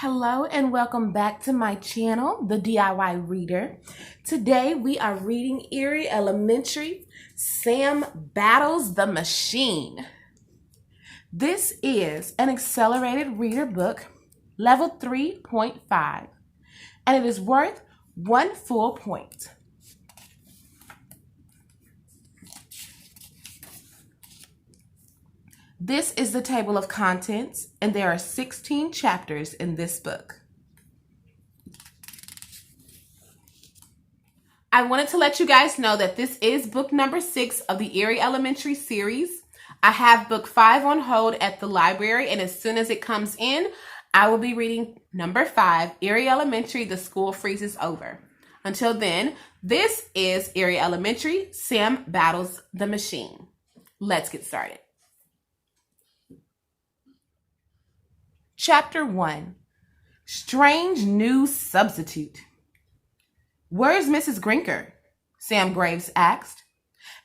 Hello and welcome back to my channel, the D.I.Y Reader. Today we are reading Eerie Elementary, Sam Battles the Machine. This is an accelerated reader book, level 3.5, and it is worth 1 full point. This is the table of contents, and there are 16 chapters in this book. I wanted to let you guys know that this is book number 6 of the Eerie Elementary series. I have book 5 on hold at the library, and as soon as it comes in, I will be reading number 5, Eerie Elementary, The School Freezes Over. Until then, this is Eerie Elementary, Sam Battles the Machine. Let's get started. Chapter 1, Strange New Substitute. Where's Mrs. Grinker? Sam Graves asked.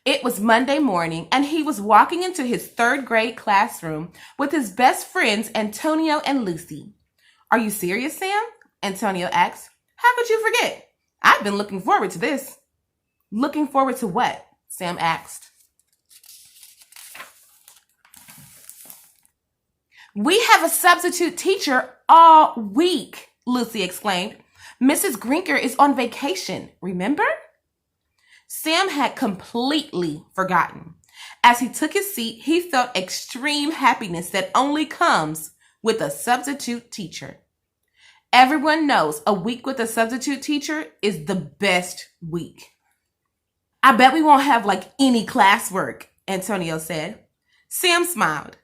It was Monday morning, and he was walking into his 3rd grade classroom with his best friends, Antonio and Lucy. Are you serious, Sam? Antonio asked. How could you forget? I've been looking forward to this. Looking forward to what? Sam asked. We have a substitute teacher all week, Lucy exclaimed. Mrs. Grinker is on vacation, remember? Sam had completely forgotten. As he took his seat, he felt extreme happiness that only comes with a substitute teacher. Everyone knows a week with a substitute teacher is the best week. I bet we won't have any classwork, Antonio said. Sam smiled.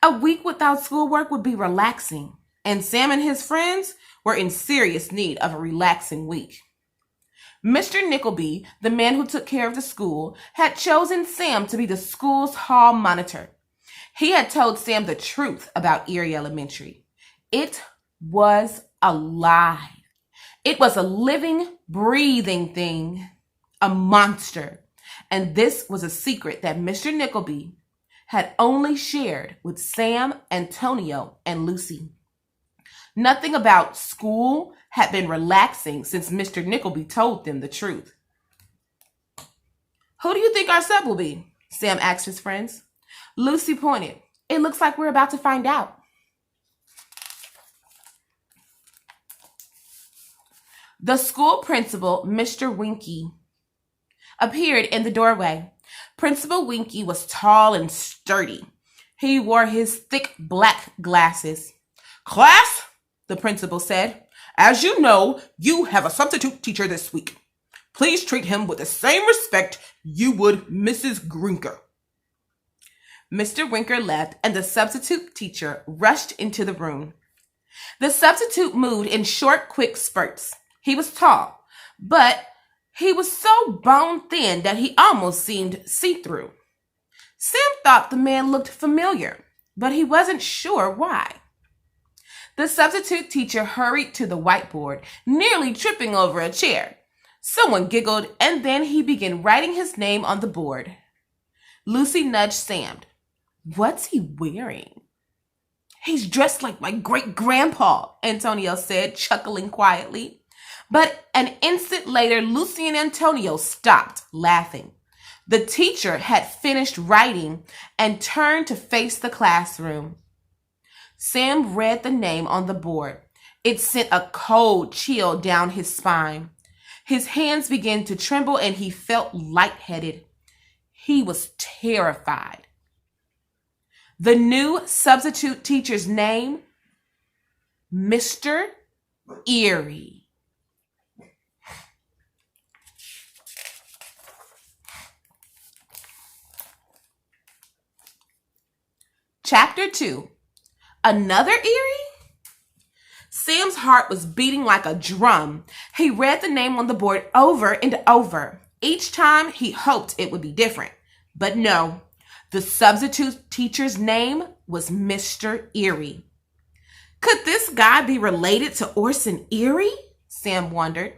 A week without schoolwork would be relaxing, and Sam and his friends were in serious need of a relaxing week. Mr. Nickleby, the man who took care of the school, had chosen Sam to be the school's hall monitor. He had told Sam the truth about Eerie Elementary. It was alive. It was a living, breathing thing, a monster. And this was a secret that Mr. Nickleby had only shared with Sam, Antonio, and Lucy. Nothing about school had been relaxing since Mr. Nickleby told them the truth. Who do you think our sub will be? Sam asked his friends. Lucy pointed. It looks like we're about to find out. The school principal, Mr. Winky, appeared in the doorway. Principal Winky was tall and sturdy. He wore his thick black glasses. Class, the principal said, as you know, you have a substitute teacher this week. Please treat him with the same respect you would Mrs. Grinker. Mr. Winker left, and the substitute teacher rushed into the room. The substitute moved in short, quick spurts. He was tall, but he was so bone-thin that he almost seemed see-through. Sam thought the man looked familiar, but he wasn't sure why. The substitute teacher hurried to the whiteboard, nearly tripping over a chair. Someone giggled, and then he began writing his name on the board. Lucy nudged Sam. What's he wearing? He's dressed like my great-grandpa, Antonio said, chuckling quietly. But an instant later, Lucy and Antonio stopped laughing. The teacher had finished writing and turned to face the classroom. Sam read the name on the board. It sent a cold chill down his spine. His hands began to tremble and he felt lightheaded. He was terrified. The new substitute teacher's name, Mr. Eerie. Chapter 2, Another Eerie? Sam's heart was beating like a drum. He read the name on the board over and over. Each time he hoped it would be different. But no, the substitute teacher's name was Mr. Eerie. Could this guy be related to Orson Eerie? Sam wondered.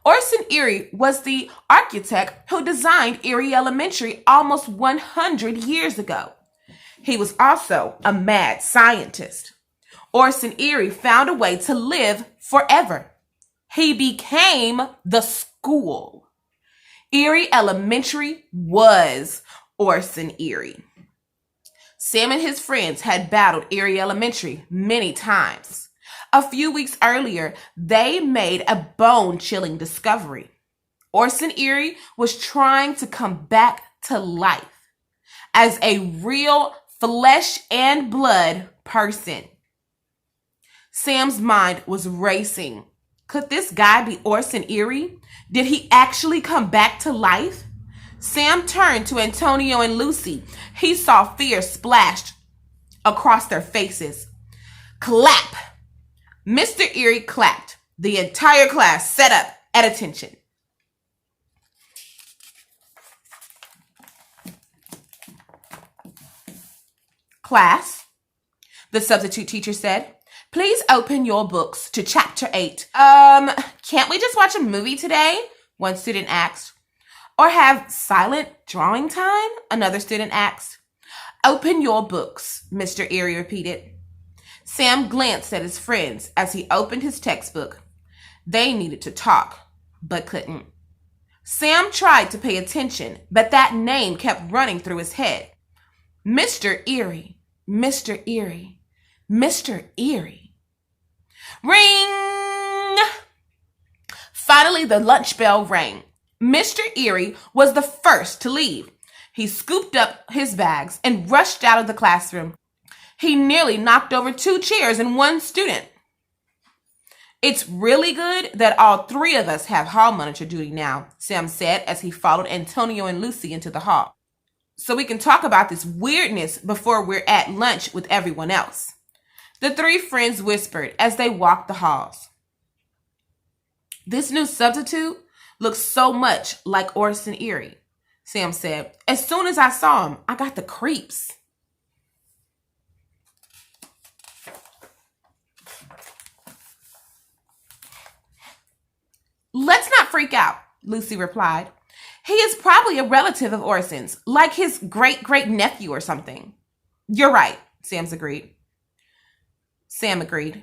Orson Eerie was the architect who designed Eerie Elementary almost 100 years ago. He was also a mad scientist. Orson Eerie found a way to live forever. He became the school. Eerie Elementary was Orson Eerie. Sam and his friends had battled Eerie Elementary many times. A few weeks earlier, they made a bone-chilling discovery. Orson Eerie was trying to come back to life as a real flesh and blood person. Sam's mind was racing. Could this guy be Orson Eerie? Did he actually come back to life? Sam turned to Antonio and Lucy. He saw fear splashed across their faces. Clap! Mr. Eerie clapped. The entire class sat up at attention. Class, the substitute teacher said, please open your books to chapter 8. Can't we just watch a movie today? One student asked. Or have silent drawing time? Another student asked. Open your books, Mr. Eerie repeated. Sam glanced at his friends as he opened his textbook. They needed to talk, but couldn't. Sam tried to pay attention, but that name kept running through his head. Mr. Eerie, Mr. Eerie, Mr. Eerie. Ring! Finally, the lunch bell rang. Mr. Eerie was the first to leave. He scooped up his bags and rushed out of the classroom. He nearly knocked over 2 chairs and 1 student. It's really good that all 3 of us have hall monitor duty now, Sam said as he followed Antonio and Lucy into the hall. So we can talk about this weirdness before we're at lunch with everyone else. The 3 friends whispered as they walked the halls. This new substitute looks so much like Orson Eerie, Sam said. As soon as I saw him, I got the creeps. Let's not freak out, Lucy replied. He is probably a relative of Orson's, like his great-great-nephew or something. You're right, Sam agreed.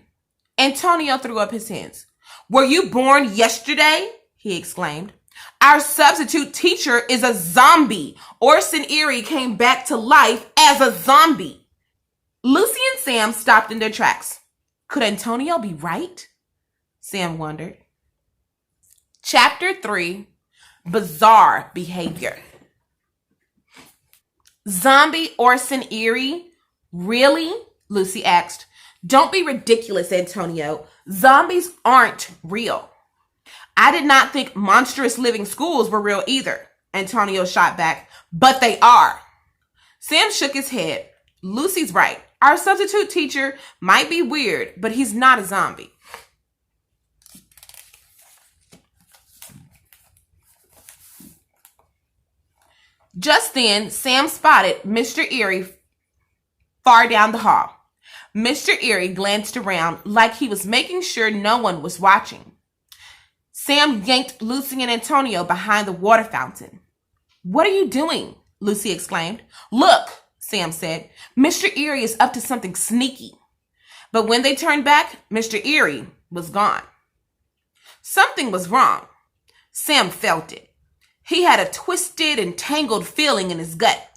Antonio threw up his hands. Were you born yesterday? He exclaimed. Our substitute teacher is a zombie. Orson Eerie came back to life as a zombie. Lucy and Sam stopped in their tracks. Could Antonio be right? Sam wondered. Chapter 3, Bizarre Behavior. Zombie Orson Eerie? Really? Lucy asked. Don't be ridiculous, Antonio. Zombies aren't real. I did not think monstrous living schools were real either, Antonio shot back. But they are. Sam shook his head. Lucy's right. Our substitute teacher might be weird, but he's not a zombie. Just then, Sam spotted Mr. Eerie far down the hall. Mr. Eerie glanced around like he was making sure no one was watching. Sam yanked Lucy and Antonio behind the water fountain. What are you doing? Lucy exclaimed. Look, Sam said. Mr. Eerie is up to something sneaky. But when they turned back, Mr. Eerie was gone. Something was wrong. Sam felt it. He had a twisted and tangled feeling in his gut.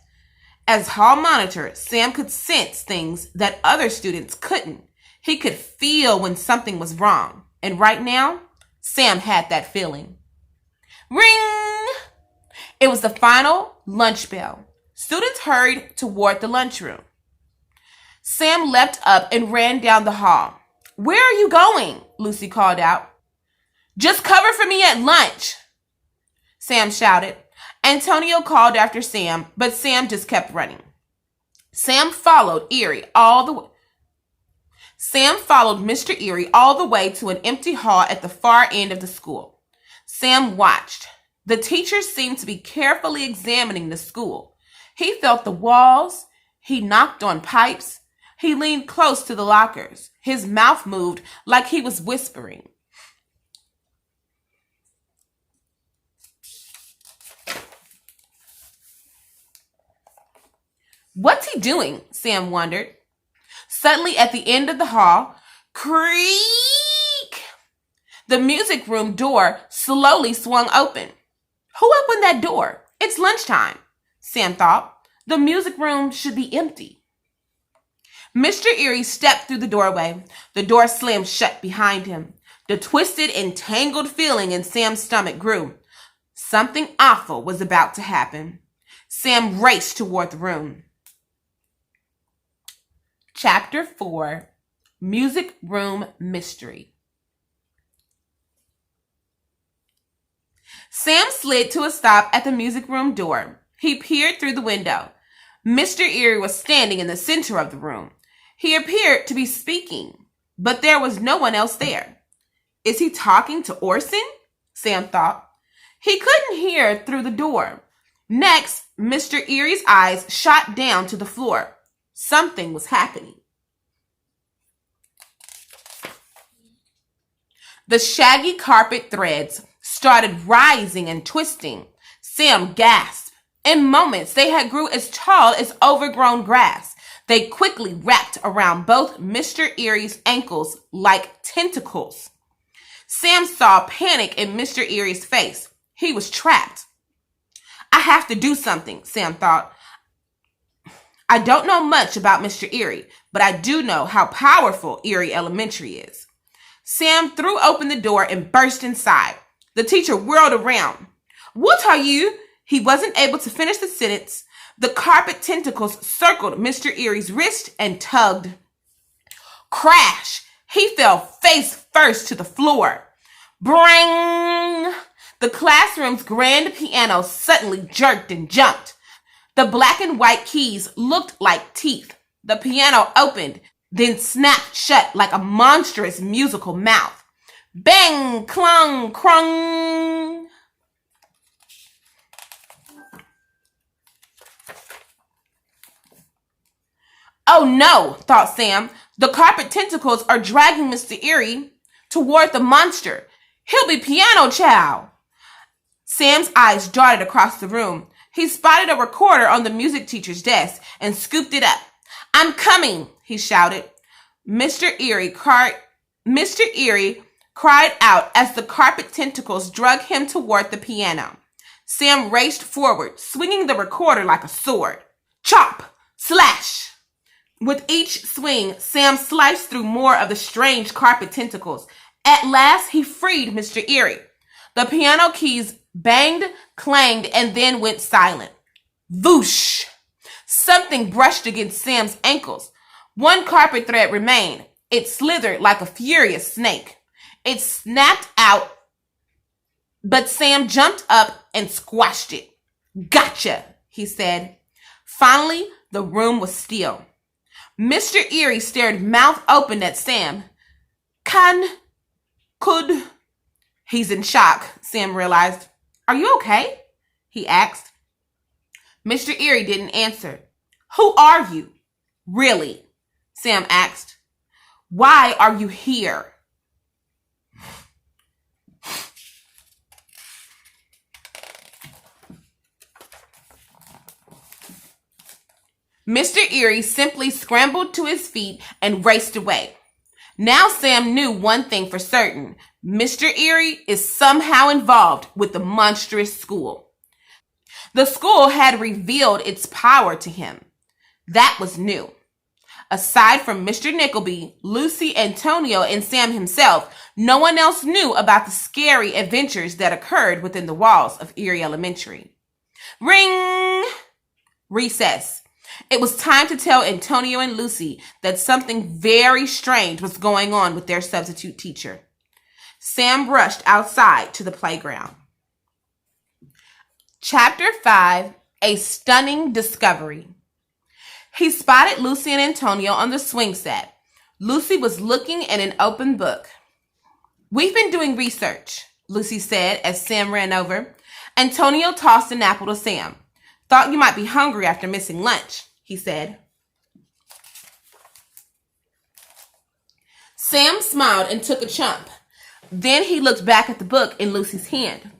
As hall monitor, Sam could sense things that other students couldn't. He could feel when something was wrong. And right now, Sam had that feeling. Ring! It was the final lunch bell. Students hurried toward the lunchroom. Sam leapt up and ran down the hall. Where are you going? Lucy called out. Just cover for me at lunch, Sam shouted. Antonio called after Sam, but Sam just kept running. Sam followed Mr. Eerie all the way to an empty hall at the far end of the school. Sam watched. The teacher seemed to be carefully examining the school. He felt the walls. He knocked on pipes. He leaned close to the lockers. His mouth moved like he was whispering. What's he doing? Sam wondered. Suddenly, at the end of the hall, creak! The music room door slowly swung open. Who opened that door? It's lunchtime, Sam thought. The music room should be empty. Mr. Eerie stepped through the doorway. The door slammed shut behind him. The twisted and tangled feeling in Sam's stomach grew. Something awful was about to happen. Sam raced toward the room. Chapter 4, Music Room Mystery. Sam slid to a stop at the music room door. He peered through the window. Mr. Eerie was standing in the center of the room. He appeared to be speaking, but there was no one else there. Is he talking to Orson? Sam thought. He couldn't hear through the door. Next, Mr. Eerie's eyes shot down to the floor. Something was happening. The shaggy carpet threads started rising and twisting. Sam gasped. In moments, they had grew as tall as overgrown grass. They quickly wrapped around both Mr. Eerie's ankles like tentacles. Sam saw panic in Mr. Eerie's face. He was trapped. I have to do something, Sam thought. I don't know much about Mr. Eerie, but I do know how powerful Eerie Elementary is. Sam threw open the door and burst inside. The teacher whirled around. What are you? He wasn't able to finish the sentence. The carpet tentacles circled Mr. Eerie's wrist and tugged. Crash! He fell face first to the floor. Bring! The classroom's grand piano suddenly jerked and jumped. The black and white keys looked like teeth. The piano opened, then snapped shut like a monstrous musical mouth. Bang! Clung! Crung! Oh no, thought Sam. The carpet tentacles are dragging Mr. Eerie toward the monster. He'll be piano chow. Sam's eyes darted across the room. He spotted a recorder on the music teacher's desk and scooped it up. I'm coming, he shouted. Mr. Eerie cried out as the carpet tentacles drug him toward the piano. Sam raced forward, swinging the recorder like a sword. Chop! Slash! With each swing, Sam sliced through more of the strange carpet tentacles. At last, he freed Mr. Eerie. The piano keys banged, clanged, and then went silent. Voosh! Something brushed against Sam's ankles. One carpet thread remained. It slithered like a furious snake. It snapped out, but Sam jumped up and squashed it. Gotcha, he said. Finally, the room was still. Mr. Eerie stared mouth open at Sam. Could. He's in shock, Sam realized. Are you okay? He asked. Mr. Eerie didn't answer. Who are you? Really? Sam asked. Why are you here? Mr. Eerie simply scrambled to his feet and raced away. Now Sam knew one thing for certain. Mr. Eerie is somehow involved with the monstrous school. The school had revealed its power to him. That was new. Aside from Mr. Nickleby, Lucy, Antonio, and Sam himself, no one else knew about the scary adventures that occurred within the walls of Eerie Elementary. Ring! Recess. It was time to tell Antonio and Lucy that something very strange was going on with their substitute teacher. Sam rushed outside to the playground. Chapter 5, A Stunning Discovery. He spotted Lucy and Antonio on the swing set. Lucy was looking at an open book. We've been doing research, Lucy said as Sam ran over. Antonio tossed an apple to Sam. Thought you might be hungry after missing lunch, he said. Sam smiled and took a chomp. Then he looked back at the book in Lucy's hand.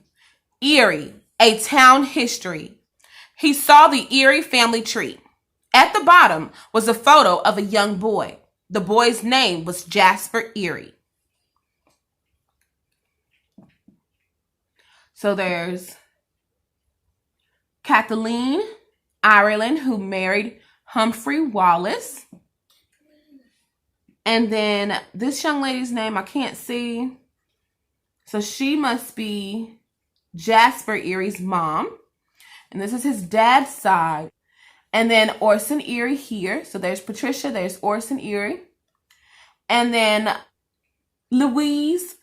Eerie, a Town History. He saw the Eerie family tree. At the bottom was a photo of a young boy. The boy's name was Jasper Eerie. So there's Kathleen Ireland, who married Humphrey Wallace. And then this young lady's name I can't see. So she must be Jasper Eerie's mom. And this is his dad's side. And then Orson Eerie here. So there's Patricia, there's Orson Eerie. And then Louise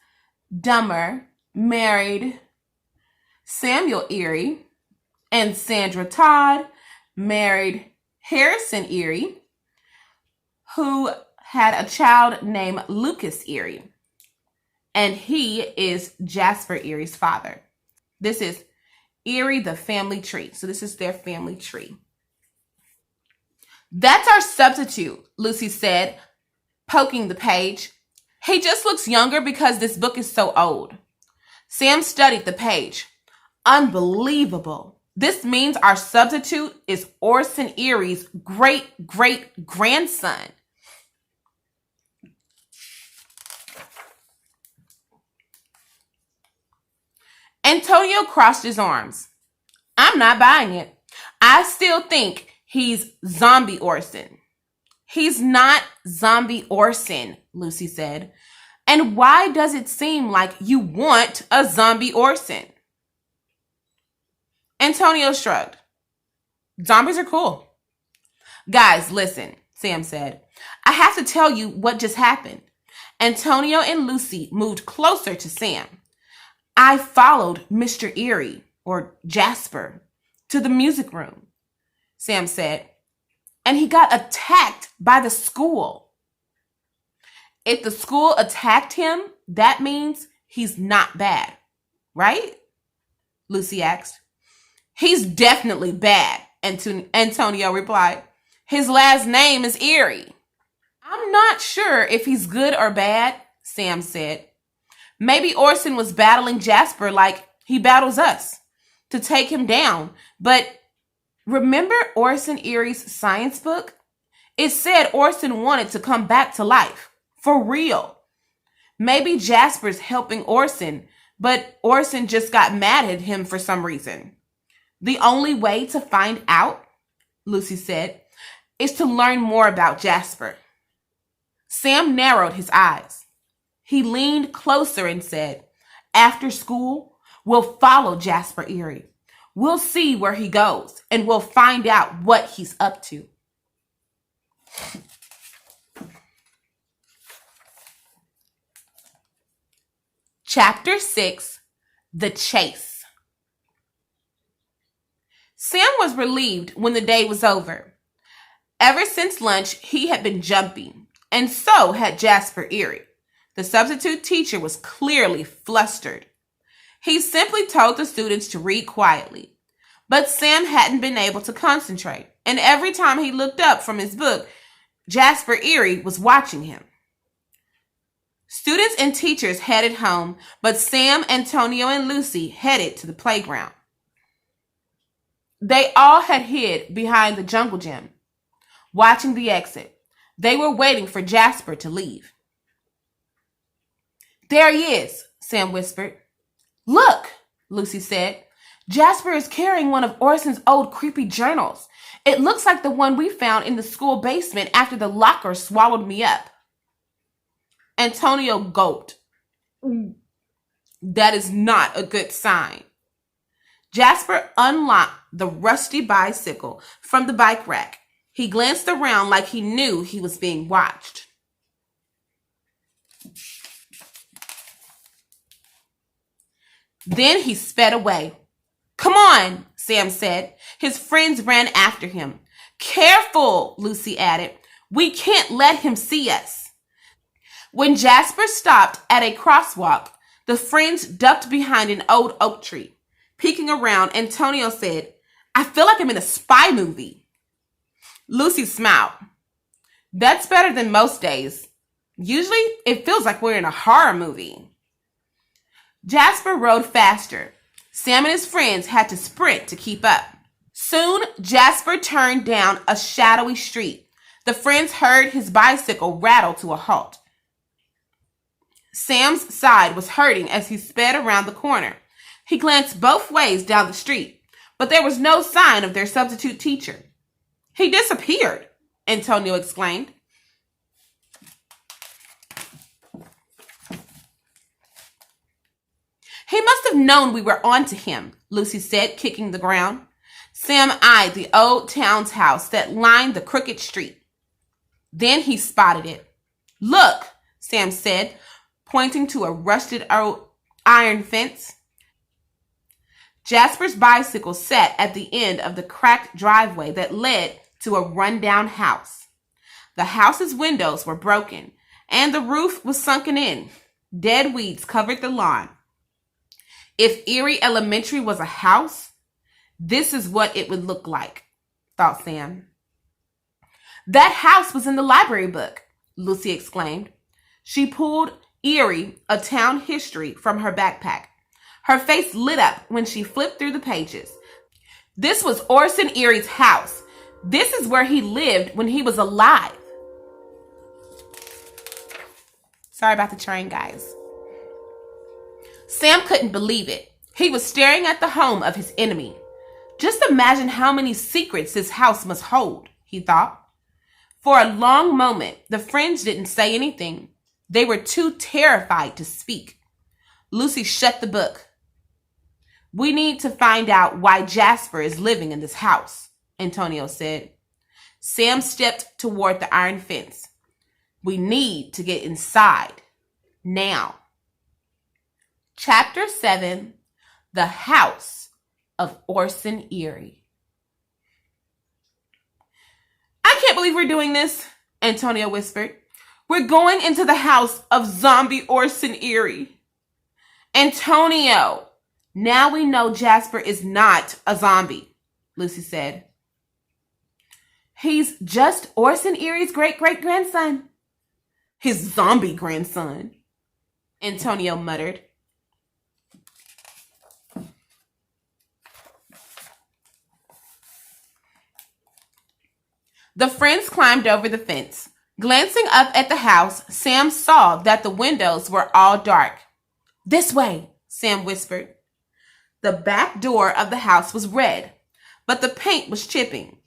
Dummer married Samuel Eerie. And Sandra Todd married Harrison Eerie, who had a child named Lucas Eerie. And he is Jasper Eerie's father. This is Eerie, the family tree. So this is their family tree. That's our substitute, Lucy said, poking the page. He just looks younger because this book is so old. Sam studied the page. Unbelievable. This means our substitute is Orson Eerie's great-great-grandson. Antonio crossed his arms. I'm not buying it. I still think he's zombie Orson. He's not zombie Orson, Lucy said. And why does it seem like you want a zombie Orson? Antonio shrugged. Zombies are cool. Guys, listen, Sam said. I have to tell you what just happened. Antonio and Lucy moved closer to Sam. I followed Mr. Eerie, or Jasper, to the music room, Sam said, and he got attacked by the school. If the school attacked him, that means he's not bad, right? Lucy asked. He's definitely bad, Antonio replied. His last name is Eerie. I'm not sure if he's good or bad, Sam said. Maybe Orson was battling Jasper like he battles us to take him down. But remember Orson Eerie's science book? It said Orson wanted to come back to life. For real. Maybe Jasper's helping Orson, but Orson just got mad at him for some reason. The only way to find out, Lucy said, is to learn more about Jasper. Sam narrowed his eyes. He leaned closer and said, after school, we'll follow Jasper Eerie. We'll see where he goes, and we'll find out what he's up to. Chapter 6, The Chase. Sam was relieved when the day was over. Ever since lunch, he had been jumping, and so had Jasper Eerie. The substitute teacher was clearly flustered. He simply told the students to read quietly. But Sam hadn't been able to concentrate, and every time he looked up from his book, Jasper Eerie was watching him. Students and teachers headed home, but Sam, Antonio, and Lucy headed to the playground. They all had hid behind the jungle gym, watching the exit. They were waiting for Jasper to leave. There he is, Sam whispered. Look, Lucy said. Jasper is carrying one of Orson's old creepy journals. It looks like the one we found in the school basement after the locker swallowed me up. Antonio gulped. That is not a good sign. Jasper unlocked the rusty bicycle from the bike rack. He glanced around like he knew he was being watched. Then he sped away. Come on, Sam said. His friends ran after him. Careful, Lucy added. We can't let him see us. When Jasper stopped at a crosswalk, the friends ducked behind an old oak tree. Peeking around, Antonio said, I feel like I'm in a spy movie. Lucy smiled. That's better than most days. Usually, it feels like we're in a horror movie. Jasper rode faster. Sam and his friends had to sprint to keep up. Soon, Jasper turned down a shadowy street. The friends heard his bicycle rattle to a halt. Sam's side was hurting as he sped around the corner. He glanced both ways down the street, but there was no sign of their substitute teacher. "He disappeared," Antonio exclaimed. "He must have known we were on to him," Lucy said, kicking the ground. Sam eyed the old townhouse that lined the crooked street. Then he spotted it. "Look," Sam said, pointing to a rusted old iron fence. Jasper's bicycle sat at the end of the cracked driveway that led to a rundown house. The house's windows were broken, and the roof was sunken in. Dead weeds covered the lawn. If Eerie Elementary was a house, this is what it would look like, thought Sam. "That house was in the library book," Lucy exclaimed. She pulled Eerie, a town history, from her backpack. Her face lit up when she flipped through the pages. This was Orson Eerie's house. This is where he lived when he was alive. Sorry about the train, guys. Sam couldn't believe it. He was staring at the home of his enemy. Just imagine how many secrets this house must hold, he thought. For a long moment, the friends didn't say anything. They were too terrified to speak. Lucy shut the book. "We need to find out why Jasper is living in this house," Antonio said. Sam stepped toward the iron fence. "We need to get inside. Now." Chapter 7, The House of Orson Eerie. "I can't believe we're doing this," Antonio whispered. "We're going into the house of zombie Orson Eerie." "Antonio, now we know Jasper is not a zombie," Lucy said. "He's just Orson Eerie's great-great-grandson." "His zombie grandson," Antonio muttered. The friends climbed over the fence. Glancing up at the house, Sam saw that the windows were all dark. "This way," Sam whispered. The back door of the house was red, but the paint was chipping.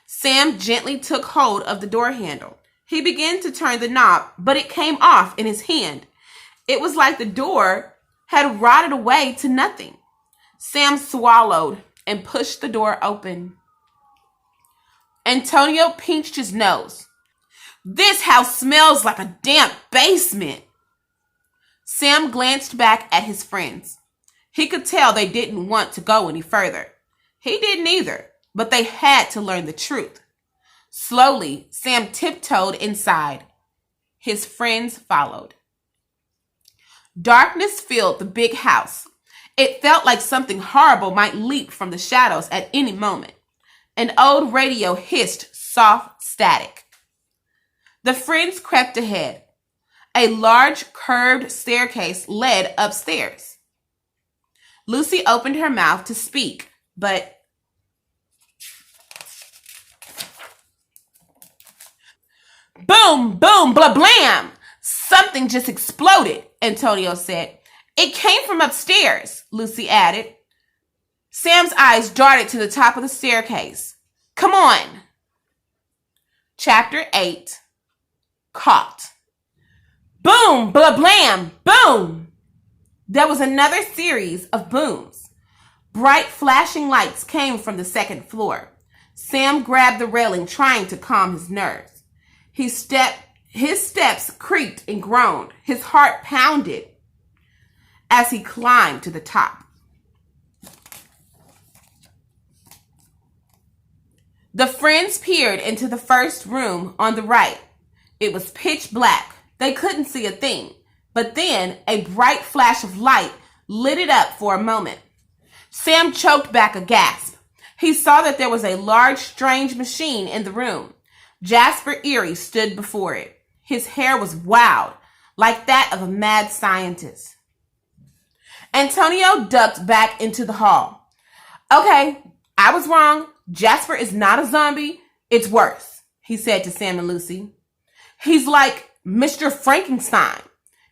Sam gently took hold of the door handle. He began to turn the knob, but it came off in his hand. It was like the door had rotted away to nothing. Sam swallowed and pushed the door open. Antonio pinched his nose. "This house smells like a damp basement." Sam glanced back at his friends. He could tell they didn't want to go any further. He didn't either, but they had to learn the truth. Slowly, Sam tiptoed inside. His friends followed. Darkness filled the big house. It felt like something horrible might leap from the shadows at any moment. An old radio hissed soft static. The friends crept ahead. A large curved staircase led upstairs. Lucy opened her mouth to speak, but boom, boom, blah, blam! "Something just exploded," Antonio said. "It came from upstairs," Lucy added. Sam's eyes darted to the top of the staircase. "Come on." Chapter 8, Caught. Boom, blah, blam, boom! There was another series of booms. Bright flashing lights came from the second floor. Sam grabbed the railing, trying to calm his nerves. His steps creaked and groaned. His heart pounded as he climbed to the top. The friends peered into the first room on the right. It was pitch black. They couldn't see a thing. But then a bright flash of light lit it up for a moment. Sam choked back a gasp. He saw that there was a large, strange machine in the room. Jasper Eerie stood before it. His hair was wild, like that of a mad scientist. Antonio ducked back into the hall. "Okay, I was wrong. Jasper is not a zombie. It's worse." he said to Sam and Lucy. He's like Mr. Frankenstein.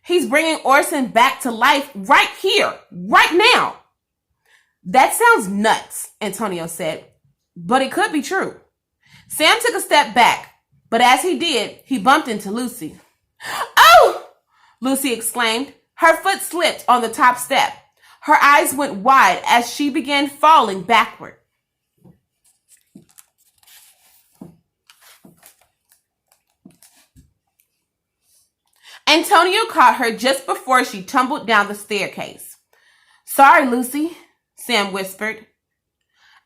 He's bringing Orson back to life right here, right now. That sounds nuts, Antonio said, but it could be true. Sam took a step back, but as he did, he bumped into Lucy. Oh! Lucy exclaimed. Her foot slipped on the top step. Her eyes went wide as she began falling backward. Antonio caught her just before she tumbled down the staircase. Sorry, Lucy, Sam whispered.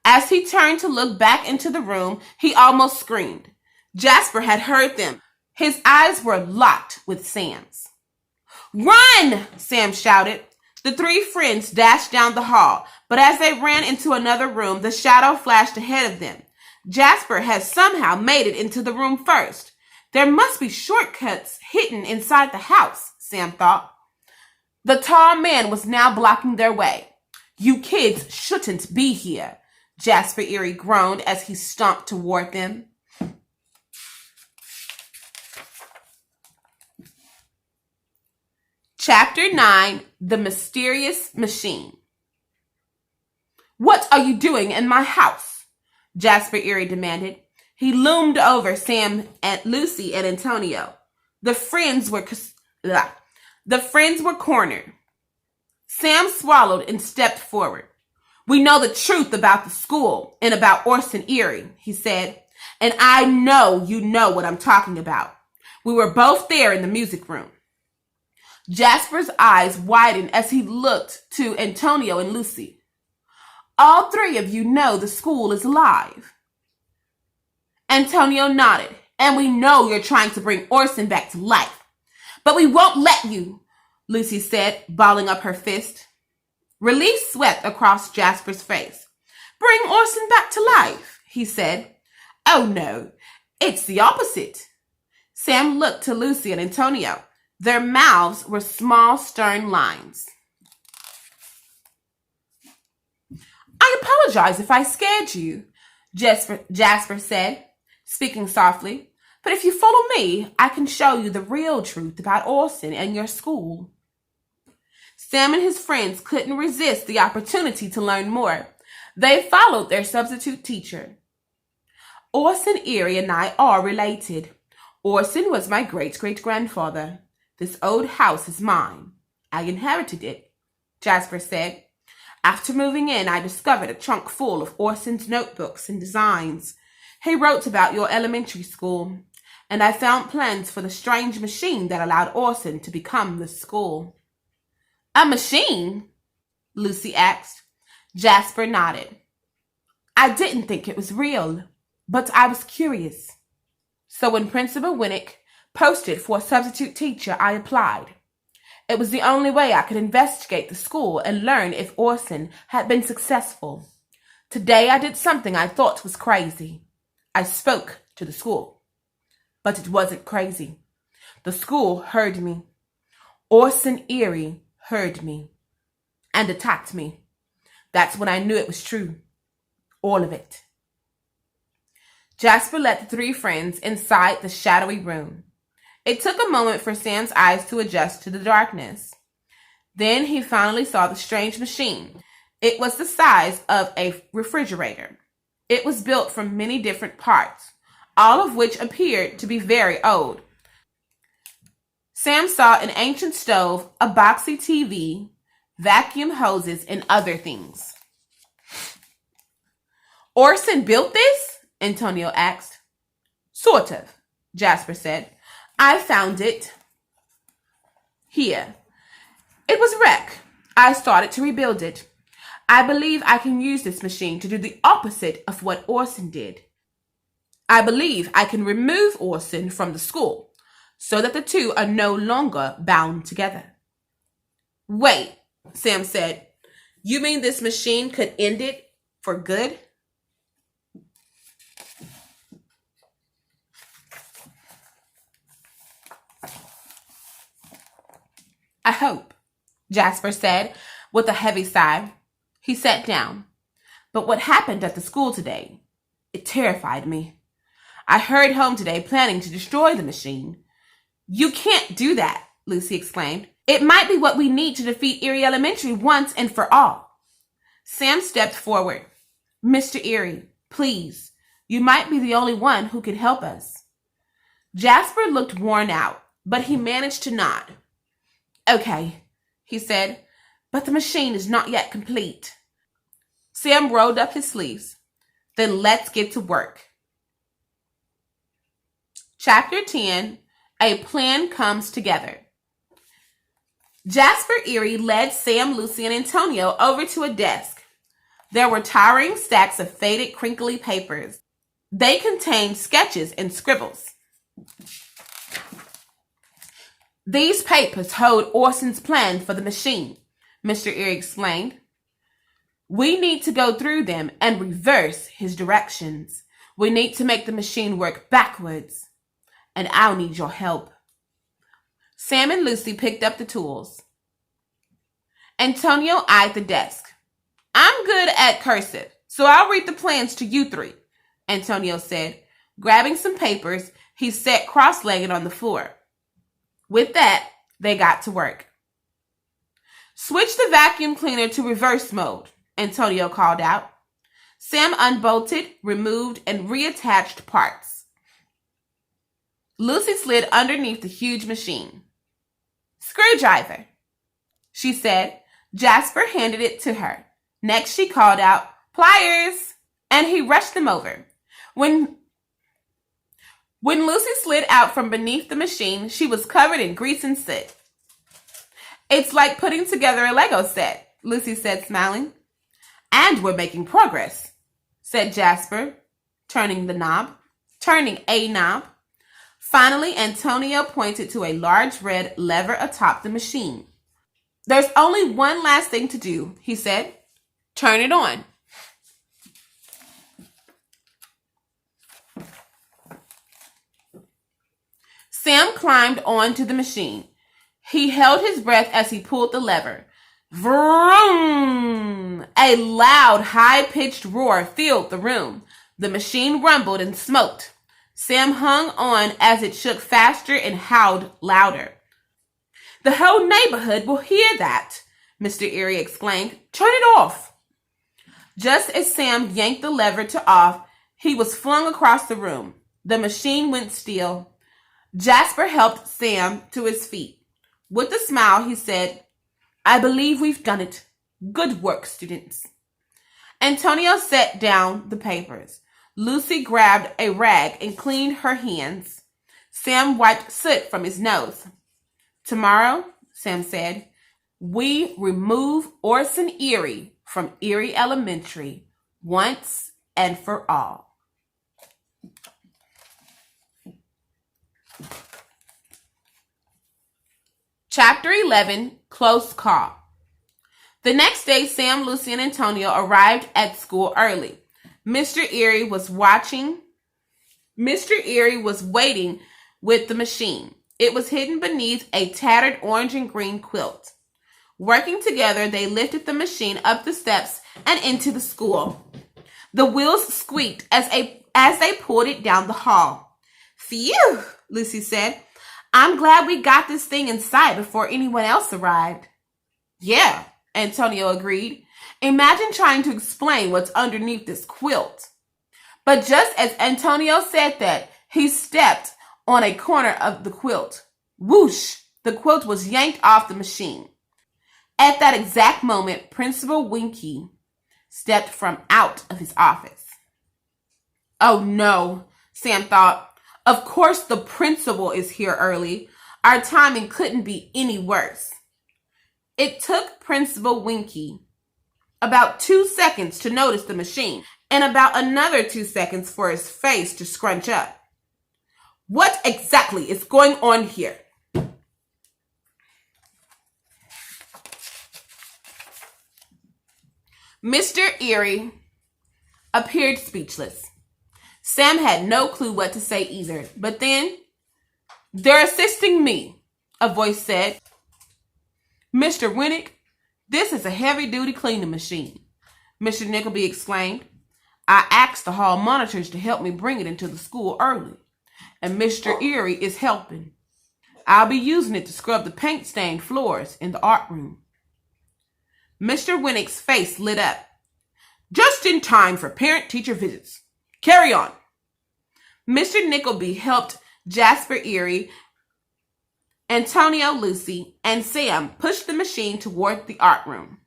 As he turned to look back into the room, he almost screamed. Jasper had heard them. His eyes were locked with Sam's. Run! Sam shouted. The three friends dashed down the hall, but as they ran into another room, the shadow flashed ahead of them. Jasper had somehow made it into the room first. There must be shortcuts hidden inside the house, Sam thought. The tall man was now blocking their way. You kids shouldn't be here, Jasper Eerie groaned as he stomped toward them. Chapter 9, The Mysterious Machine. What are you doing in my house? Jasper Eerie demanded. He loomed over Sam and Lucy and Antonio. The friends were cornered. Sam swallowed and stepped forward. We know the truth about the school and about Orson Eerie, he said, and I know you know what I'm talking about. We were both there in the music room. Jasper's eyes widened as he looked to Antonio and Lucy. All three of you know the school is alive. Antonio nodded, and we know you're trying to bring Orson back to life. But we won't let you, Lucy said, balling up her fist. Relief swept across Jasper's face. Bring Orson back to life, he said. Oh no, it's the opposite. Sam looked to Lucy and Antonio. Their mouths were small, stern lines. I apologize if I scared you, Jasper said, speaking softly. But if you follow me, I can show you the real truth about Orson and your school. Sam and his friends couldn't resist the opportunity to learn more. They followed their substitute teacher. Orson Eerie and I are related. Orson was my great-great-grandfather. This old house is mine. I inherited it, Jasper said. After moving in, I discovered a trunk full of Orson's notebooks and designs. He wrote about your elementary school, and I found plans for the strange machine that allowed Orson to become the school. A machine? Lucy asked. Jasper nodded. I didn't think it was real, but I was curious. So when Principal Winnick posted for a substitute teacher, I applied. It was the only way I could investigate the school and learn if Orson had been successful. Today I did something I thought was crazy. I spoke to the school. But it wasn't crazy. The school heard me. Orson Eerie heard me and attacked me. That's when I knew it was true. All of it. Jasper led the three friends inside the shadowy room. It took a moment for Sam's eyes to adjust to the darkness. Then he finally saw the strange machine. It was the size of a refrigerator. It was built from many different parts, all of which appeared to be very old. Sam saw an ancient stove, a boxy TV, vacuum hoses, and other things. Orson built this? Antonio asked. Sort of, Jasper said. I found it here. It was a wreck. I started to rebuild it. I believe I can use this machine to do the opposite of what Orson did. I believe I can remove Orson from the school so that the two are no longer bound together. Wait, Sam said. You mean this machine could end it for good? I hope, Jasper said with a heavy sigh. He sat down. But what happened at the school today, it terrified me. I hurried home today planning to destroy the machine. You can't do that, Lucy exclaimed. It might be what we need to defeat Eerie Elementary once and for all. Sam stepped forward. Mr. Eerie, please, you might be the only one who can help us. Jasper looked worn out, but he managed to nod. Okay, he said, but the machine is not yet complete. Sam rolled up his sleeves. Then let's get to work. Chapter 10, A Plan Comes Together. Jasper Eerie led Sam, Lucy, and Antonio over to a desk. There were towering stacks of faded, crinkly papers. They contained sketches and scribbles. These papers hold Orson's plan for the machine, Mr. Eerie explained. We need to go through them and reverse his directions. We need to make the machine work backwards. And I'll need your help. Sam and Lucy picked up the tools. Antonio eyed the desk. I'm good at cursive, so I'll read the plans to you three, Antonio said. Grabbing some papers, he sat cross-legged on the floor. With that, they got to work. Switch the vacuum cleaner to reverse mode, Antonio called out. Sam unbolted, removed, and reattached parts. Lucy slid underneath the huge machine. Screwdriver, she said. Jasper handed it to her. Next, she called out, pliers, and he rushed them over. When Lucy slid out from beneath the machine, she was covered in grease and soot. It's like putting together a Lego set, Lucy said, smiling. And we're making progress, said Jasper, turning a knob. Finally, Antonio pointed to a large red lever atop the machine. There's only one last thing to do, he said. Turn it on. Sam climbed onto the machine. He held his breath as he pulled the lever. Vroom! A loud, high-pitched roar filled the room. The machine rumbled and smoked. Sam hung on as it shook faster and howled louder. The whole neighborhood will hear that, Mr. Eerie exclaimed. Turn it off. Just as Sam yanked the lever to off, he was flung across the room. The machine went still. Jasper helped Sam to his feet. With a smile, he said, I believe we've done it. Good work, students. Antonio set down the papers. Lucy grabbed a rag and cleaned her hands. Sam wiped soot from his nose. Tomorrow, Sam said, we remove Orson Eerie from Eerie Elementary once and for all. Chapter 11, Close Call. The next day, Sam, Lucy, and Antonio arrived at school early. Mr. Eerie was waiting with the machine. It was hidden beneath a tattered orange and green quilt. Working together, they lifted the machine up the steps and into the school. The wheels squeaked as they pulled it down the hall. Phew, Lucy said. I'm glad we got this thing inside before anyone else arrived. Yeah, Antonio agreed. Imagine trying to explain what's underneath this quilt. But just as Antonio said that, he stepped on a corner of the quilt. Whoosh! The quilt was yanked off the machine. At that exact moment, Principal Winky stepped from out of his office. Oh no, Sam thought. Of course the principal is here early. Our timing couldn't be any worse. It took Principal Winky about 2 seconds to notice the machine and about another 2 seconds for his face to scrunch up. What exactly is going on here? Mr. Eerie appeared speechless. Sam had no clue what to say either, but then, they're assisting me, a voice said. Mr. Winnick, this is a heavy-duty cleaning machine, Mr. Nickleby exclaimed. I asked the hall monitors to help me bring it into the school early, and Mr. Eerie is helping. I'll be using it to scrub the paint-stained floors in the art room. Mr. Winnick's face lit up. Just in time for parent-teacher visits. Carry on. Mr. Nickleby helped Jasper Eerie, Antonio, Lucy, and Sam push the machine toward the art room.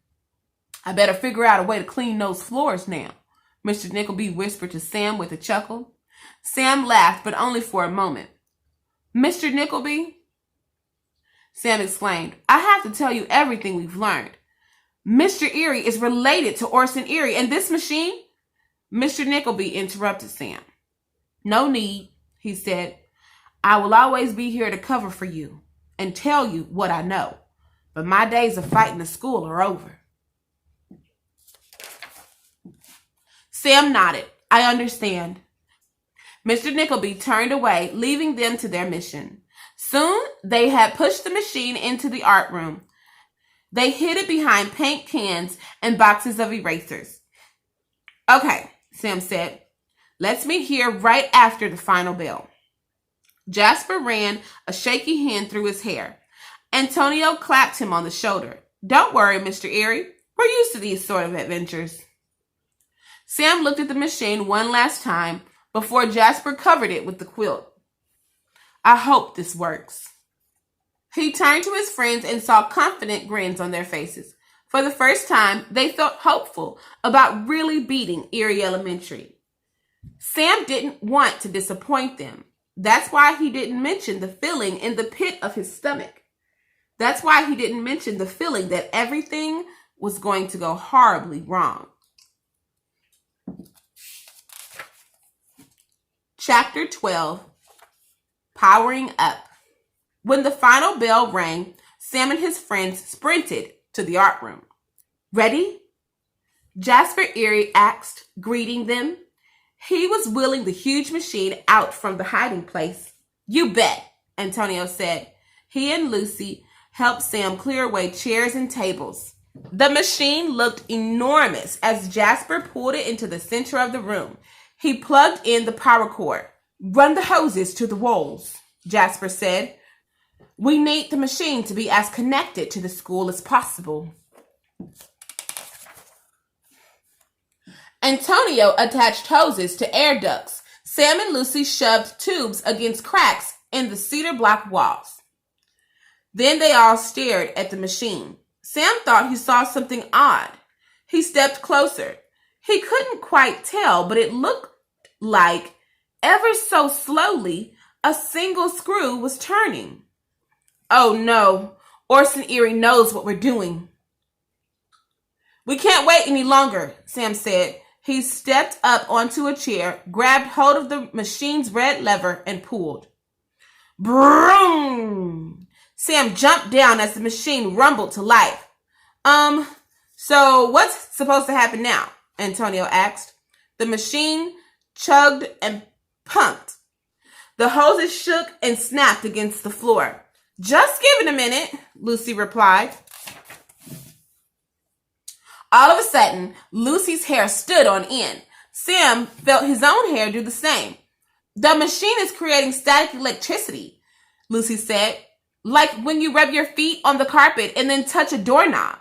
I better figure out a way to clean those floors now, Mr. Nickleby whispered to Sam with a chuckle. Sam laughed, but only for a moment. Mr. Nickleby? Sam exclaimed, I have to tell you everything we've learned. Mr. Eerie is related to Orson Eerie, and this machine? Mr. Nickleby interrupted Sam. No need, he said. I will always be here to cover for you and tell you what I know. But my days of fighting the school are over. Sam nodded. I understand. Mr. Nickleby turned away, leaving them to their mission. Soon they had pushed the machine into the art room. They hid it behind paint cans and boxes of erasers. Okay, Sam said. Let's meet here right after the final bell. Jasper ran a shaky hand through his hair. Antonio clapped him on the shoulder. Don't worry, Mr. Eerie. We're used to these sort of adventures. Sam looked at the machine one last time before Jasper covered it with the quilt. I hope this works. He turned to his friends and saw confident grins on their faces. For the first time, they felt hopeful about really beating Eerie Elementary. Sam didn't want to disappoint them. That's why he didn't mention the feeling in the pit of his stomach. That's why he didn't mention the feeling that everything was going to go horribly wrong. Chapter 12, Powering Up. When the final bell rang, Sam and his friends sprinted to the art room. Ready? Jasper Eerie asked, greeting them. He was wheeling the huge machine out from the hiding place. You bet, Antonio said. He and Lucy helped Sam clear away chairs and tables. The machine looked enormous as Jasper pulled it into the center of the room. He plugged in the power cord. Run the hoses to the walls, Jasper said. We need the machine to be as connected to the school as possible. Antonio attached hoses to air ducts. Sam and Lucy shoved tubes against cracks in the cedar block walls. Then they all stared at the machine. Sam thought he saw something odd. He stepped closer. He couldn't quite tell, but it looked like, ever so slowly, a single screw was turning. Oh no, Orson Eerie knows what we're doing. We can't wait any longer, Sam said. He stepped up onto a chair, grabbed hold of the machine's red lever, and pulled. Broom! Sam jumped down as the machine rumbled to life. So what's supposed to happen now? Antonio asked. The machine chugged and pumped. The hoses shook and snapped against the floor. Just give it a minute, Lucy replied. All of a sudden, Lucy's hair stood on end. Sam felt his own hair do the same. The machine is creating static electricity, Lucy said, like when you rub your feet on the carpet and then touch a doorknob.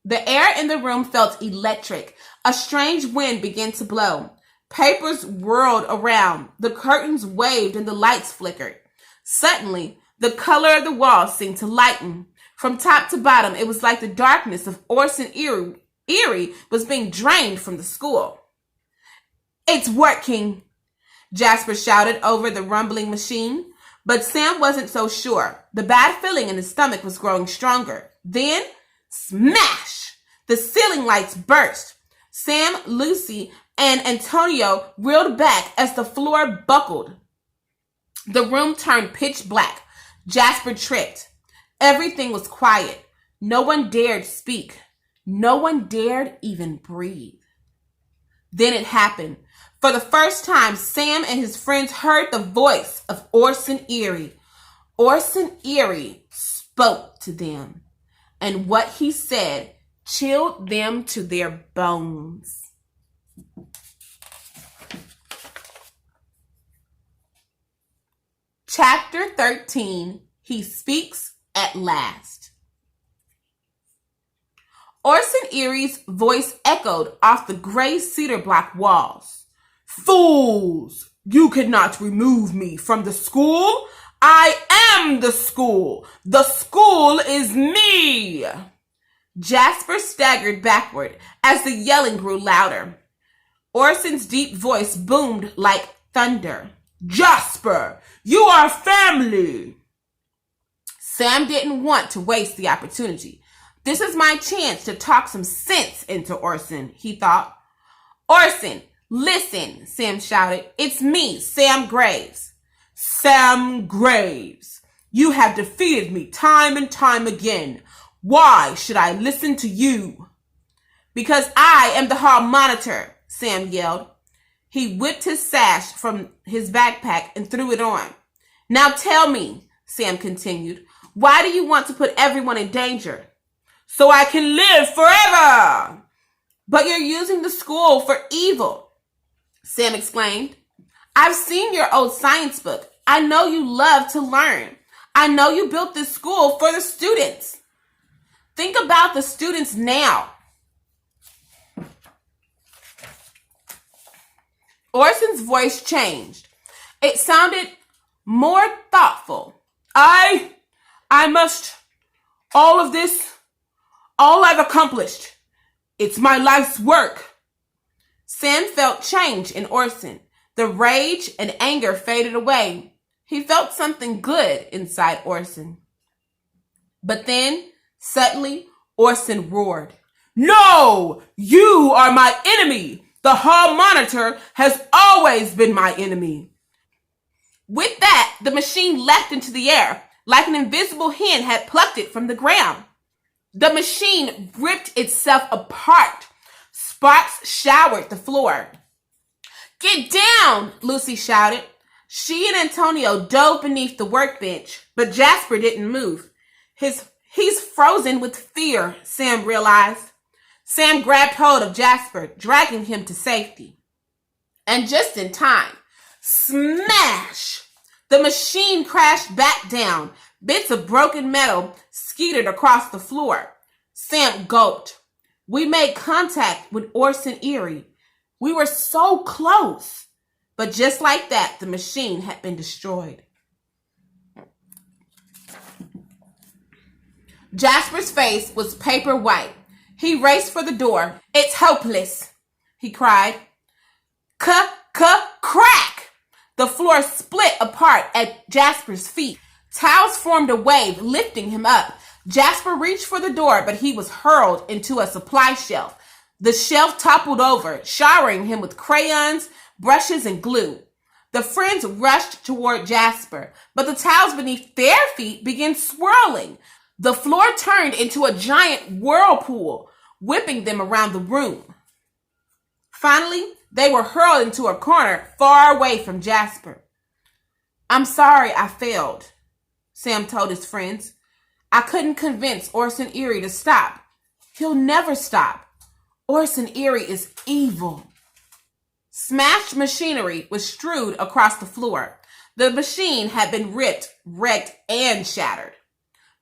The air in the room felt electric. A strange wind began to blow. Papers whirled around. The curtains waved and the lights flickered. Suddenly, the color of the walls seemed to lighten. From top to bottom, it was like the darkness of Orson Eerie was being drained from the school. It's working, Jasper shouted over the rumbling machine. But Sam wasn't so sure. The bad feeling in his stomach was growing stronger. Then, smash! The ceiling lights burst. Sam, Lucy, and Antonio reeled back as the floor buckled. The room turned pitch black. Jasper tripped. Everything was quiet. No one dared speak. No one dared even breathe. Then it happened. For the first time, Sam and his friends heard the voice of Orson Eerie. Orson Eerie spoke to them, and what he said chilled them to their bones. Chapter 13, He Speaks at Last. Orson Eerie's voice echoed off the gray cedar block walls. Fools! You cannot remove me from the school. I am the school. The school is me. Jasper staggered backward as the yelling grew louder. Orson's deep voice boomed like thunder. Jasper, you are family. Sam didn't want to waste the opportunity. This is my chance to talk some sense into Orson, he thought. Orson, listen, Sam shouted. It's me, Sam Graves. Sam Graves, you have defeated me time and time again. Why should I listen to you? Because I am the hall monitor, Sam yelled. He whipped his sash from his backpack and threw it on. Now tell me, Sam continued, why do you want to put everyone in danger? So I can live forever. But you're using the school for evil, Sam exclaimed. I've seen your old science book. I know you love to learn. I know you built this school for the students. Think about the students now. Orson's voice changed. It sounded more thoughtful. I must, all of this, all I've accomplished, it's my life's work. Sam felt change in Orson. The rage and anger faded away. He felt something good inside Orson. But then, suddenly, Orson roared. No! You are my enemy! The hall monitor has always been my enemy. With that, the machine leapt into the air, like an invisible hen had plucked it from the ground. The machine ripped itself apart. Sparks showered the floor. Get down, Lucy shouted. She and Antonio dove beneath the workbench, but Jasper didn't move. He's frozen with fear, Sam realized. Sam grabbed hold of Jasper, dragging him to safety. And just in time, smash! The machine crashed back down. Bits of broken metal skittered across the floor. Sam gulped. We made contact with Orson Eerie. We were so close. But just like that, the machine had been destroyed. Jasper's face was paper white. He raced for the door. It's hopeless, he cried. Crack! The floor split apart at Jasper's feet. Tiles formed a wave, lifting him up. Jasper reached for the door, but he was hurled into a supply shelf. The shelf toppled over, showering him with crayons, brushes, and glue. The friends rushed toward Jasper, but the tiles beneath their feet began swirling. The floor turned into a giant whirlpool, whipping them around the room. Finally, they were hurled into a corner far away from Jasper. I'm sorry I failed, Sam told his friends. I couldn't convince Orson Eerie to stop. He'll never stop. Orson Eerie is evil. Smashed machinery was strewed across the floor. The machine had been ripped, wrecked, and shattered.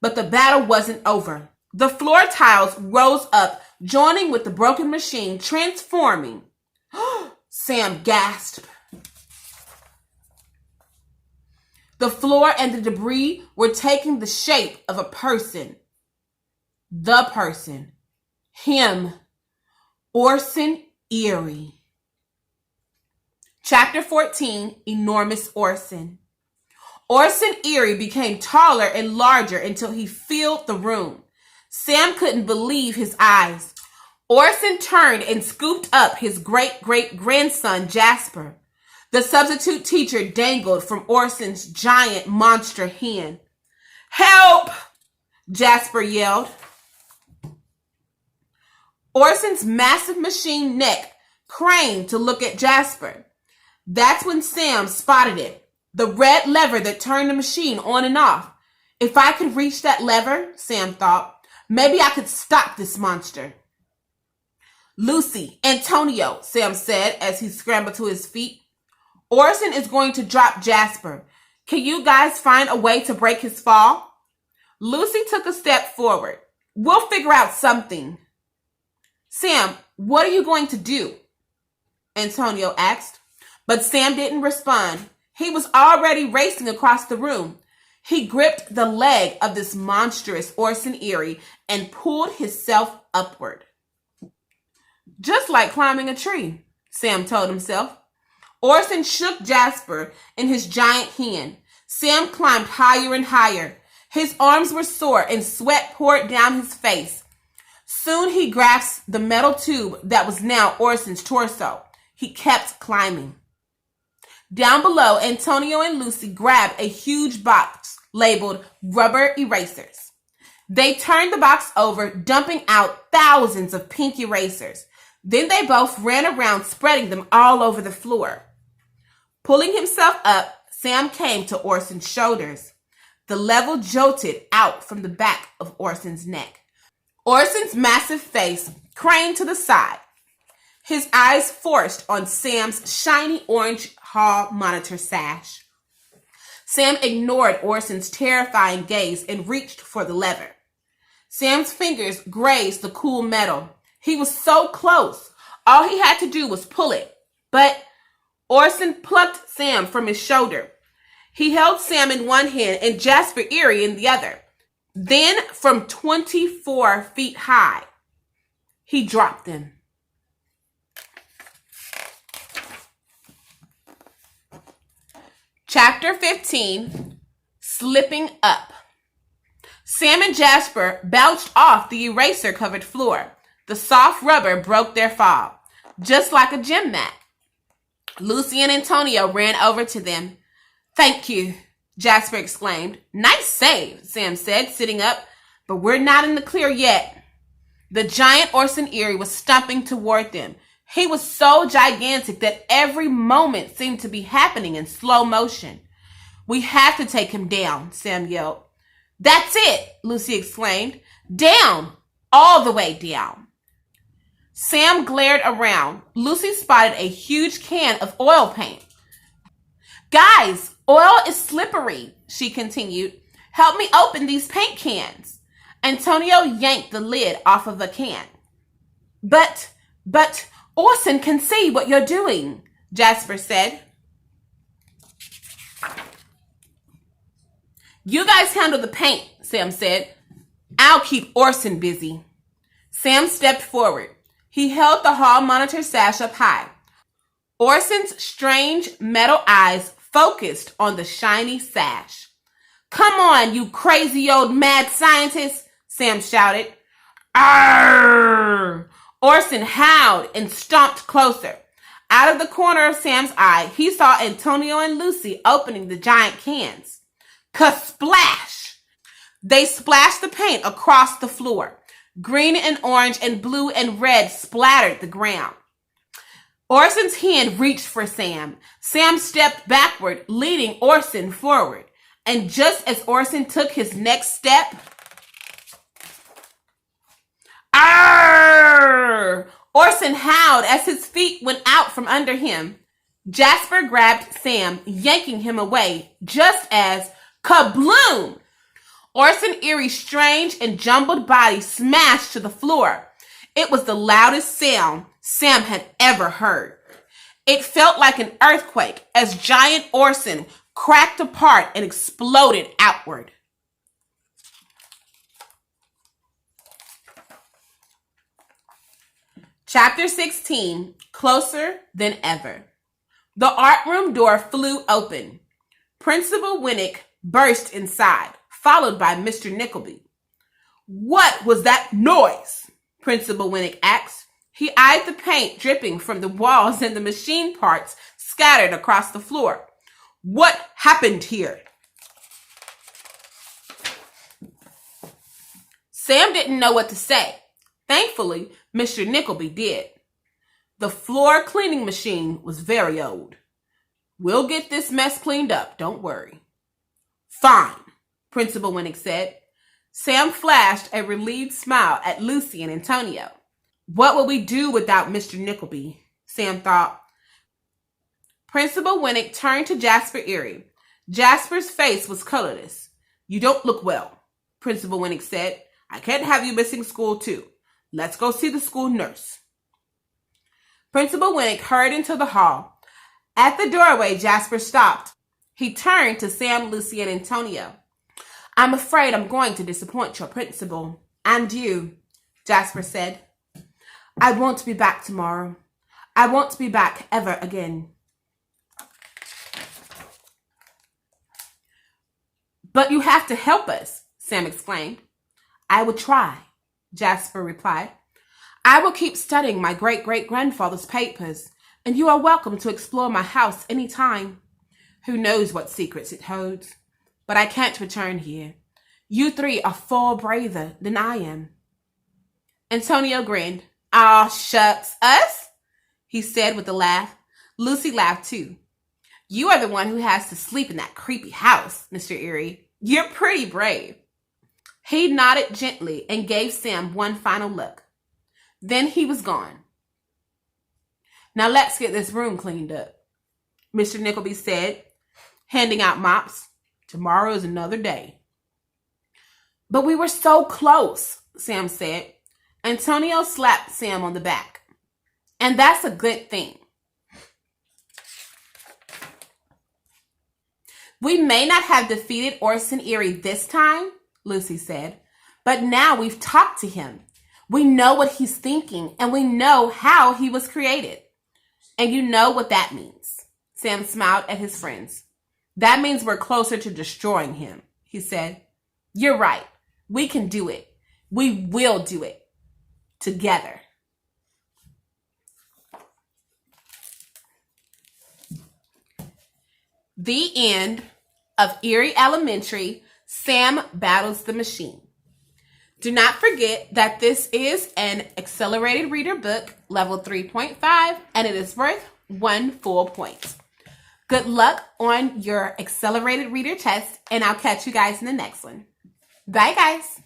But the battle wasn't over. The floor tiles rose up, joining with the broken machine, transforming. Sam gasped. The floor and the debris were taking the shape of a person. The person. Him. Orson Eerie. Chapter 14, Enormous Orson. Orson Eerie became taller and larger until he filled the room. Sam couldn't believe his eyes. Orson turned and scooped up his great-great-grandson, Jasper. The substitute teacher dangled from Orson's giant monster hand. Help! Jasper yelled. Orson's massive machine neck craned to look at Jasper. That's when Sam spotted it. The red lever that turned the machine on and off. If I could reach that lever, Sam thought, maybe I could stop this monster. Lucy, Antonio, Sam said as he scrambled to his feet. Orson is going to drop Jasper. Can you guys find a way to break his fall? Lucy took a step forward. We'll figure out something. Sam, what are you going to do? Antonio asked. But Sam didn't respond. He was already racing across the room. He gripped the leg of this monstrous Orson Eerie and pulled himself upward. Just like climbing a tree, Sam told himself. Orson shook Jasper in his giant hand. Sam climbed higher and higher. His arms were sore and sweat poured down his face. Soon he grasped the metal tube that was now Orson's torso. He kept climbing. Down below, Antonio and Lucy grabbed a huge box labeled rubber erasers. They turned the box over, dumping out thousands of pink erasers. Then they both ran around, spreading them all over the floor. Pulling himself up, Sam came to Orson's shoulders. The level jolted out from the back of Orson's neck. Orson's massive face craned to the side, his eyes forced on Sam's shiny orange hall monitor sash. Sam ignored Orson's terrifying gaze and reached for the lever. Sam's fingers grazed the cool metal. He was so close. All he had to do was pull it. But Orson plucked Sam from his shoulder. He held Sam in one hand and Jasper Eerie in the other. Then, from 24 feet high, he dropped them. Chapter 15, Slipping Up. Sam and Jasper bounced off the eraser-covered floor. The soft rubber broke their fall, just like a gym mat. Lucy and Antonio ran over to them. "Thank you," Jasper exclaimed. "Nice save," Sam said, sitting up. "But we're not in the clear yet." The giant Orson Eerie was stumping toward them. He was so gigantic that every moment seemed to be happening in slow motion. "We have to take him down," Sam yelled. "That's it," Lucy exclaimed. "Down, all the way down." Sam glared around. Lucy spotted a huge can of oil paint. "Guys, oil is slippery," she continued. "Help me open these paint cans." Antonio yanked the lid off of a can. But Orson can see what you're doing," Jasper said. "You guys handle the paint," Sam said. "I'll keep Orson busy." Sam stepped forward. He held the hall monitor sash up high. Orson's strange metal eyes focused on the shiny sash. "Come on, you crazy old mad scientist," Sam shouted. "Arrgh!" Orson howled and stomped closer. Out of the corner of Sam's eye, he saw Antonio and Lucy opening the giant cans. Ka-splash! They splashed the paint across the floor. Green and orange and blue and red splattered the ground. Orson's hand reached for Sam. Sam stepped backward, leading Orson forward. And just as Orson took his next step, "Arrgh!" Orson howled as his feet went out from under him. Jasper grabbed Sam, yanking him away, just as kabloom! Orson Eerie's strange and jumbled body smashed to the floor. It was the loudest sound Sam had ever heard. It felt like an earthquake as giant Orson cracked apart and exploded outward. Chapter 16, Closer Than Ever. The art room door flew open. Principal Winnick burst inside, followed by Mr. Nickleby. "What was that noise?" Principal Winnick asked. He eyed the paint dripping from the walls and the machine parts scattered across the floor. "What happened here?" Sam didn't know what to say. Thankfully, Mr. Nickleby did. "The floor cleaning machine was very old. We'll get this mess cleaned up, don't worry." "Fine," Principal Winnick said. Sam flashed a relieved smile at Lucy and Antonio. What would we do without Mr. Nickleby? Sam thought. Principal Winnick turned to Jasper Eerie. Jasper's face was colorless. "You don't look well," Principal Winnick said. "I can't have you missing school too. Let's go see the school nurse." Principal Winnick hurried into the hall. At the doorway, Jasper stopped. He turned to Sam, Lucy, and Antonio. "I'm afraid I'm going to disappoint your principal. And you," Jasper said. "I won't be back tomorrow. I won't be back ever again." "But you have to help us," Sam exclaimed. "I will try," Jasper replied. "I will keep studying my great-great-grandfather's papers, and you are welcome to explore my house any time. Who knows what secrets it holds? But I can't return here. You three are far braver than I am." Antonio grinned. "Aw, shucks, us?" he said with a laugh. Lucy laughed too. "You are the one who has to sleep in that creepy house, Mr. Eerie. You're pretty brave." He nodded gently and gave Sam one final look. Then he was gone. "Now let's get this room cleaned up," Mr. Nickleby said, handing out mops. "Tomorrow is another day." "But we were so close," Sam said. Antonio slapped Sam on the back. "And that's a good thing." "We may not have defeated Orson Eerie this time," Lucy said, "but now we've talked to him. We know what he's thinking, and we know how he was created. And you know what that means." Sam smiled at his friends. "That means we're closer to destroying him," he said. "You're right. We can do it. We will do it. Together." The end of Eerie Elementary, Sam Battles the Machine. Do not forget that this is an accelerated reader book, level 3.5, and it is worth 1 full point. Good luck on your accelerated reader test, and I'll catch you guys in the next one. Bye, guys.